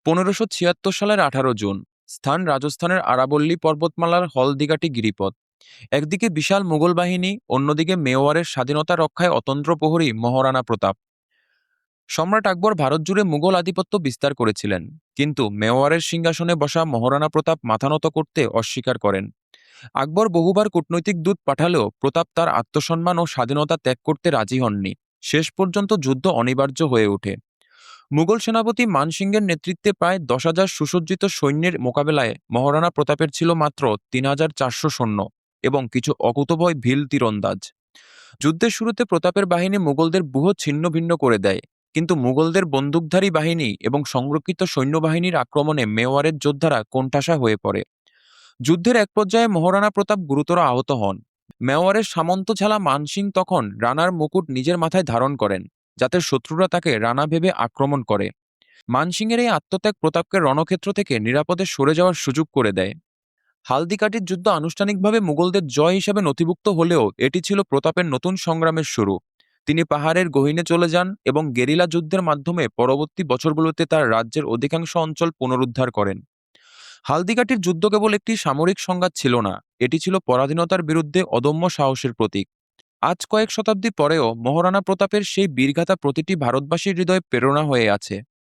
1576 সালের 18 জুন। স্থান রাজস্থানের আরাবল্লী পর্বতমালার হলদিঘাটি গিরিপথ। একদিকে বিশাল মুঘল বাহিনী, অন্যদিকে মেওয়ারের স্বাধীনতা রক্ষায় অতন্দ্র প্রহরী মহারানা প্রতাপ। সম্রাট আকবর ভারত জুড়ে মুঘল আধিপত্য বিস্তার করেছিলেন, কিন্তু মেওয়ারের সিংহাসনে বসা মহারানা প্রতাপ মাথা নত করতে অস্বীকার করেন। আকবর বহুবার কূটনৈতিক দূত পাঠালেও প্রতাপ তার আত্মসম্মান ও স্বাধীনতা ত্যাগ করতে রাজি হননি। শেষ পর্যন্ত যুদ্ধ অনিবার্য হয়ে ওঠে। মুঘল সেনাপতি মানসিংহের নেতৃত্বে প্রায় 10,000 সুসজ্জিত সৈন্যের মোকাবেলায় মহারানা প্রতাপের ছিল মাত্র 3,400 সৈন্য এবং কিছু অকুতোভয় ভিল তীরন্দাজ। যুদ্ধের শুরুতে প্রতাপের বাহিনী মুঘলদের ব্যূহ ছিন্ন ভিন্ন করে দেয়, কিন্তু মুঘলদের বন্দুকধারী বাহিনী এবং সংরক্ষিত সৈন্যবাহিনীর আক্রমণে মেওয়ারের যোদ্ধারা কোণঠাসা হয়ে পড়ে। যুদ্ধের এক পর্যায়ে মহারানা প্রতাপ গুরুতর আহত হন। মেওয়ারের সামন্ত ঝালা মানসিং তখন রানার মুকুট নিজের মাথায় ধারণ করেন, যাতে শত্রুরা তাকে রানা ভেবে আক্রমণ করে। মানসিংয়ের এই আত্মত্যাগ প্রতাপকে রণক্ষেত্র থেকে নিরাপদে সরে যাওয়ার সুযোগ করে দেয়। হালদিঘাটির যুদ্ধ আনুষ্ঠানিকভাবে মুঘলদের জয় হিসেবে নথিভুক্ত হলেও এটি ছিল প্রতাপের নতুন সংগ্রামের শুরু। তিনি পাহাড়ের গহীনে চলে যান এবং গেরিলা যুদ্ধের মাধ্যমে পরবর্তী বছরগুলোতে তার রাজ্যের অধিকাংশ অঞ্চল পুনরুদ্ধার করেন। হালদিঘাটির যুদ্ধ কেবল একটি সামরিক সংঘাত ছিল না, এটি ছিল পরাধীনতার বিরুদ্ধে অদম্য সাহসের প্রতীক। আজ কয়েক শতাব্দী পরেও মহারানা প্রতাপের সেই বীরগাথা প্রতিটি ভারতবাসীর হৃদয়ে প্রেরণা হয়ে আছে।